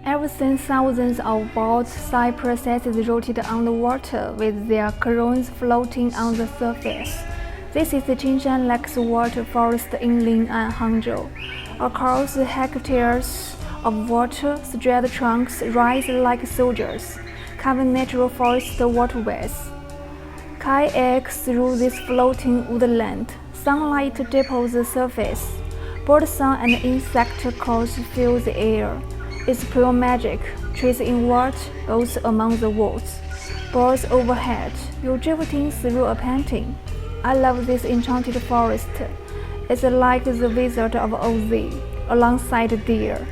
Ever since thousands of boats, cypresses rotate on the water with their crowns floating on the surface. This is the Qingshan Lakes water forest in Lin'an, Hangzhou. Across hectares of water, spread trunks rise like soldiers, carving natural forest waterways. Kayaks through this floating woodland. Sunlight dimples the surface. Birdsong and insect calls fill the air. It's pure magic. Trees in white, oats among the woods. Birds overhead. You're drifting through a painting. I love this enchanted forest. It's like the visit of Oz alongside deer.